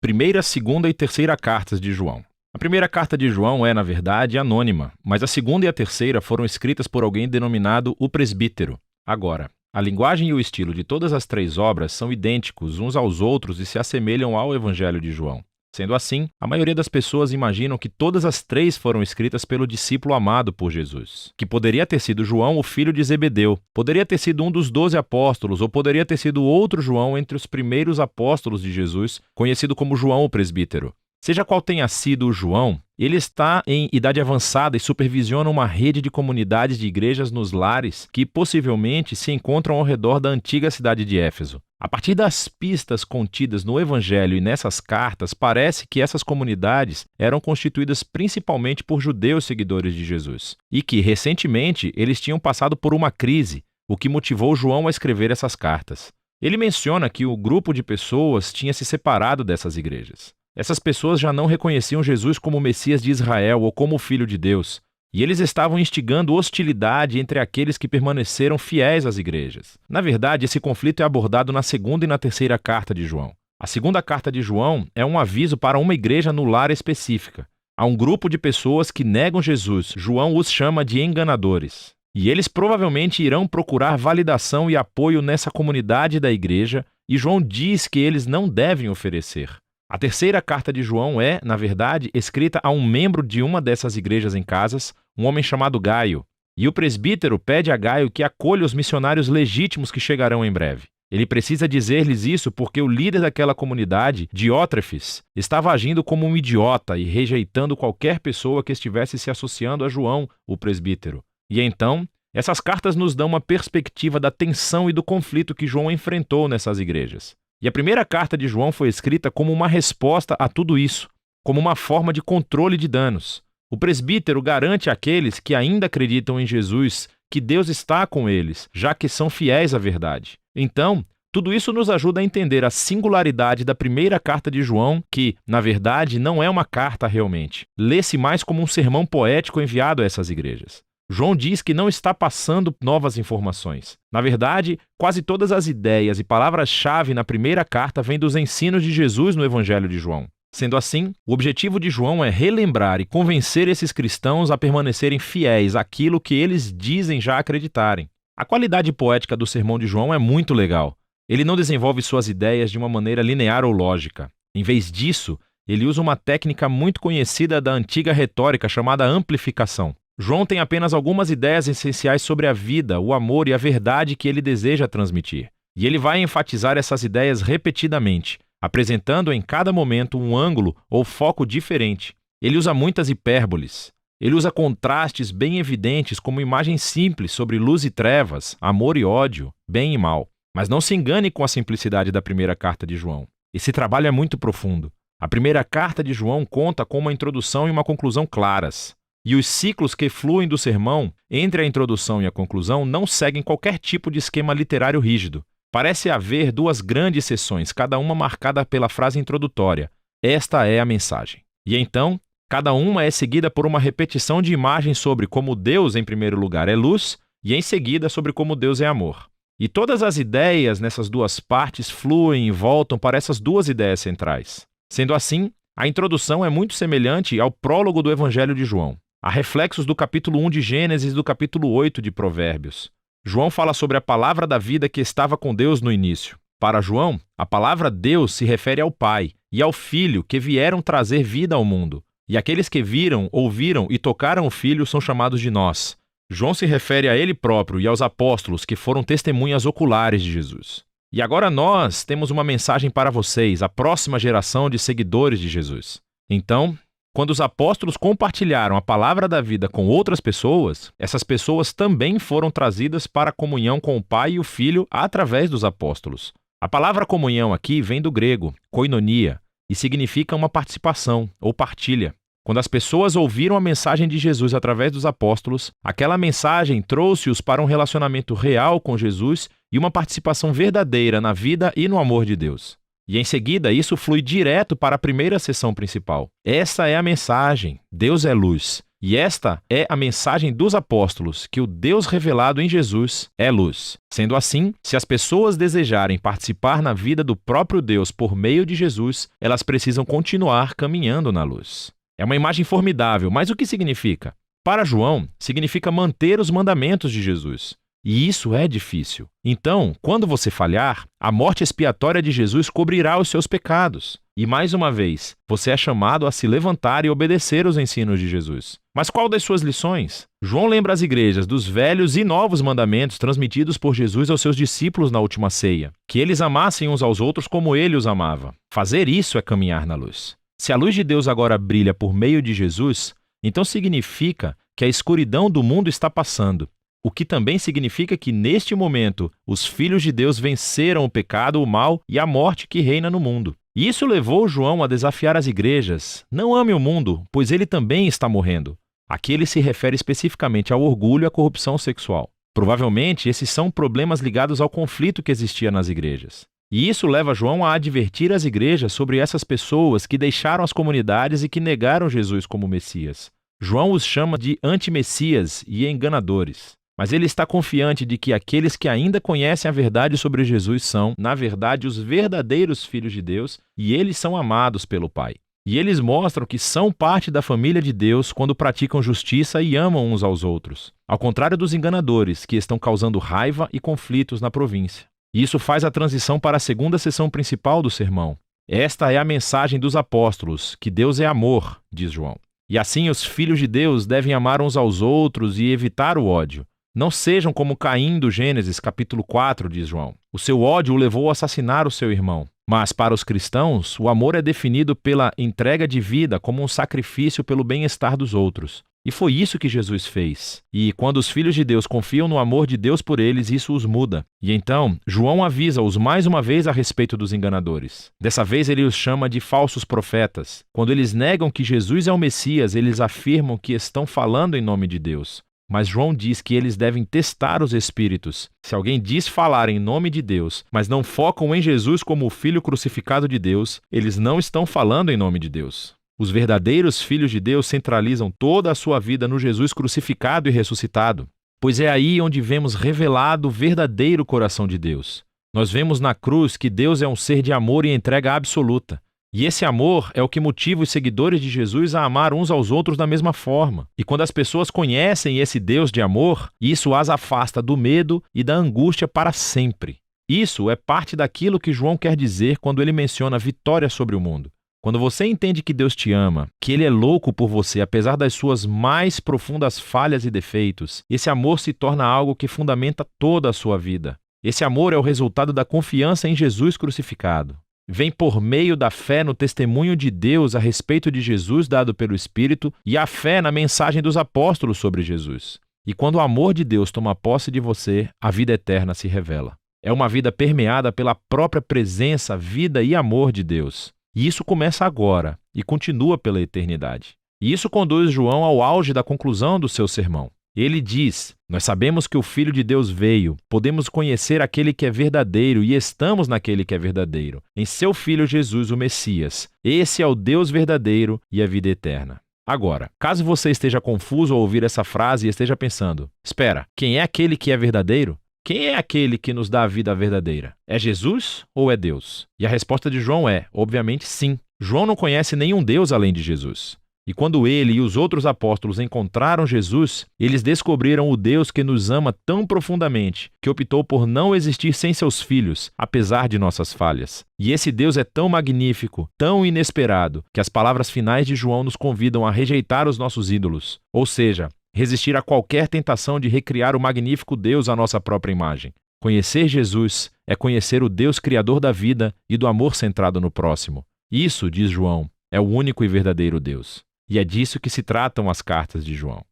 Primeira, segunda e terceira cartas de João. A primeira carta de João é, na verdade, anônima, mas a segunda e a terceira foram escritas por alguém denominado o presbítero. Agora, a linguagem e o estilo de todas as três obras são idênticos uns aos outros e se assemelham ao Evangelho de João. Sendo assim, a maioria das pessoas imaginam que todas as três foram escritas pelo discípulo amado por Jesus, que poderia ter sido João, o filho de Zebedeu, poderia ter sido um dos 12 apóstolos, ou poderia ter sido outro João entre os primeiros apóstolos de Jesus, conhecido como João o presbítero. Seja qual tenha sido o João, ele está em idade avançada e supervisiona uma rede de comunidades de igrejas nos lares que possivelmente se encontram ao redor da antiga cidade de Éfeso. A partir das pistas contidas no Evangelho e nessas cartas, parece que essas comunidades eram constituídas principalmente por judeus seguidores de Jesus, e que, recentemente, eles tinham passado por uma crise, o que motivou João a escrever essas cartas. Ele menciona que o grupo de pessoas tinha se separado dessas igrejas. Essas pessoas já não reconheciam Jesus como o Messias de Israel ou como o Filho de Deus, e eles estavam instigando hostilidade entre aqueles que permaneceram fiéis às igrejas. Na verdade, esse conflito é abordado na segunda e na terceira carta de João. A segunda carta de João é um aviso para uma igreja no lar específica. Há um grupo de pessoas que negam Jesus. João os chama de enganadores. E eles provavelmente irão procurar validação e apoio nessa comunidade da igreja, e João diz que eles não devem oferecer. A terceira carta de João é, na verdade, escrita a um membro de uma dessas igrejas em Casas, um homem chamado Gaio. E o presbítero pede a Gaio que acolha os missionários legítimos que chegarão em breve. Ele precisa dizer-lhes isso porque o líder daquela comunidade, Diótrefes, estava agindo como um idiota e rejeitando qualquer pessoa que estivesse se associando a João, o presbítero. E então, essas cartas nos dão uma perspectiva da tensão e do conflito que João enfrentou nessas igrejas. E a primeira carta de João foi escrita como uma resposta a tudo isso, como uma forma de controle de danos. O presbítero garante àqueles que ainda acreditam em Jesus que Deus está com eles, já que são fiéis à verdade. Então, tudo isso nos ajuda a entender a singularidade da primeira carta de João, que, na verdade, não é uma carta realmente. Lê-se mais como um sermão poético enviado a essas igrejas. João diz que não está passando novas informações. Na verdade, quase todas as ideias e palavras-chave na primeira carta vêm dos ensinos de Jesus no Evangelho de João. Sendo assim, o objetivo de João é relembrar e convencer esses cristãos a permanecerem fiéis àquilo que eles dizem já acreditarem. A qualidade poética do sermão de João é muito legal. Ele não desenvolve suas ideias de uma maneira linear ou lógica. Em vez disso, ele usa uma técnica muito conhecida da antiga retórica chamada amplificação. João tem apenas algumas ideias essenciais sobre a vida, o amor e a verdade que ele deseja transmitir. E ele vai enfatizar essas ideias repetidamente, apresentando em cada momento um ângulo ou foco diferente. Ele usa muitas hipérboles. Ele usa contrastes bem evidentes como imagens simples sobre luz e trevas, amor e ódio, bem e mal. Mas não se engane com a simplicidade da primeira carta de João. Esse trabalho é muito profundo. A primeira carta de João conta com uma introdução e uma conclusão claras. E os ciclos que fluem do sermão, entre a introdução e a conclusão, não seguem qualquer tipo de esquema literário rígido. Parece haver duas grandes seções, cada uma marcada pela frase introdutória. Esta é a mensagem. E então, cada uma é seguida por uma repetição de imagens sobre como Deus, em primeiro lugar, é luz, e em seguida sobre como Deus é amor. E todas as ideias nessas duas partes fluem e voltam para essas duas ideias centrais. Sendo assim, a introdução é muito semelhante ao prólogo do Evangelho de João. Há reflexos do capítulo 1 de Gênesis e do capítulo 8 de Provérbios. João fala sobre a palavra da vida que estava com Deus no início. Para João, a palavra Deus se refere ao Pai e ao Filho que vieram trazer vida ao mundo. E aqueles que viram, ouviram e tocaram o Filho são chamados de nós. João se refere a ele próprio e aos apóstolos que foram testemunhas oculares de Jesus. E agora nós temos uma mensagem para vocês, a próxima geração de seguidores de Jesus. Então, quando os apóstolos compartilharam a palavra da vida com outras pessoas, essas pessoas também foram trazidas para a comunhão com o Pai e o Filho através dos apóstolos. A palavra comunhão aqui vem do grego, koinonia, e significa uma participação ou partilha. Quando as pessoas ouviram a mensagem de Jesus através dos apóstolos, aquela mensagem trouxe-os para um relacionamento real com Jesus e uma participação verdadeira na vida e no amor de Deus. E em seguida, isso flui direto para a primeira seção principal. Essa é a mensagem. Deus é luz. E esta é a mensagem dos apóstolos, que o Deus revelado em Jesus é luz. Sendo assim, se as pessoas desejarem participar na vida do próprio Deus por meio de Jesus, elas precisam continuar caminhando na luz. É uma imagem formidável, mas o que significa? Para João, significa manter os mandamentos de Jesus. E isso é difícil. Então, quando você falhar, a morte expiatória de Jesus cobrirá os seus pecados. E mais uma vez, você é chamado a se levantar e obedecer os ensinos de Jesus. Mas qual das suas lições? João lembra as igrejas dos velhos e novos mandamentos transmitidos por Jesus aos seus discípulos na última ceia, que eles amassem uns aos outros como ele os amava. Fazer isso é caminhar na luz. Se a luz de Deus agora brilha por meio de Jesus, então significa que a escuridão do mundo está passando. O que também significa que, neste momento, os filhos de Deus venceram o pecado, o mal e a morte que reina no mundo. E isso levou João a desafiar as igrejas. Não ame o mundo, pois ele também está morrendo. Aqui ele se refere especificamente ao orgulho e à corrupção sexual. Provavelmente, esses são problemas ligados ao conflito que existia nas igrejas. E isso leva João a advertir as igrejas sobre essas pessoas que deixaram as comunidades e que negaram Jesus como Messias. João os chama de antimessias e enganadores. Mas ele está confiante de que aqueles que ainda conhecem a verdade sobre Jesus são, na verdade, os verdadeiros filhos de Deus e eles são amados pelo Pai. E eles mostram que são parte da família de Deus quando praticam justiça e amam uns aos outros, ao contrário dos enganadores, que estão causando raiva e conflitos na província. E isso faz a transição para a segunda sessão principal do sermão. Esta é a mensagem dos apóstolos, que Deus é amor, diz João. E assim os filhos de Deus devem amar uns aos outros e evitar o ódio. Não sejam como Caim do Gênesis, capítulo 4, diz João. O seu ódio o levou a assassinar o seu irmão. Mas para os cristãos, o amor é definido pela entrega de vida como um sacrifício pelo bem-estar dos outros. E foi isso que Jesus fez. E quando os filhos de Deus confiam no amor de Deus por eles, isso os muda. E então, João avisa-os mais uma vez a respeito dos enganadores. Dessa vez ele os chama de falsos profetas. Quando eles negam que Jesus é o Messias, eles afirmam que estão falando em nome de Deus. Mas João diz que eles devem testar os espíritos. Se alguém diz falar em nome de Deus, mas não focam em Jesus como o Filho crucificado de Deus, eles não estão falando em nome de Deus. Os verdadeiros filhos de Deus centralizam toda a sua vida no Jesus crucificado e ressuscitado, pois é aí onde vemos revelado o verdadeiro coração de Deus. Nós vemos na cruz que Deus é um ser de amor e entrega absoluta. E esse amor é o que motiva os seguidores de Jesus a amar uns aos outros da mesma forma. E quando as pessoas conhecem esse Deus de amor, isso as afasta do medo e da angústia para sempre. Isso é parte daquilo que João quer dizer quando ele menciona a vitória sobre o mundo. Quando você entende que Deus te ama, que Ele é louco por você apesar das suas mais profundas falhas e defeitos, esse amor se torna algo que fundamenta toda a sua vida. Esse amor é o resultado da confiança em Jesus crucificado. Vem por meio da fé no testemunho de Deus a respeito de Jesus dado pelo Espírito e a fé na mensagem dos apóstolos sobre Jesus. E quando o amor de Deus toma posse de você, a vida eterna se revela. É uma vida permeada pela própria presença, vida e amor de Deus. E isso começa agora e continua pela eternidade. E isso conduz João ao auge da conclusão do seu sermão. Ele diz: nós sabemos que o Filho de Deus veio, podemos conhecer aquele que é verdadeiro e estamos naquele que é verdadeiro, em seu Filho Jesus, o Messias. Esse é o Deus verdadeiro e a vida eterna. Agora, caso você esteja confuso ao ouvir essa frase e esteja pensando: espera, quem é aquele que é verdadeiro? Quem é aquele que nos dá a vida verdadeira? É Jesus ou é Deus? E a resposta de João é, obviamente, sim. João não conhece nenhum Deus além de Jesus. E quando ele e os outros apóstolos encontraram Jesus, eles descobriram o Deus que nos ama tão profundamente, que optou por não existir sem seus filhos, apesar de nossas falhas. E esse Deus é tão magnífico, tão inesperado, que as palavras finais de João nos convidam a rejeitar os nossos ídolos, ou seja, resistir a qualquer tentação de recriar o magnífico Deus à nossa própria imagem. Conhecer Jesus é conhecer o Deus criador da vida e do amor centrado no próximo. Isso, diz João, é o único e verdadeiro Deus. E é disso que se tratam as cartas de João.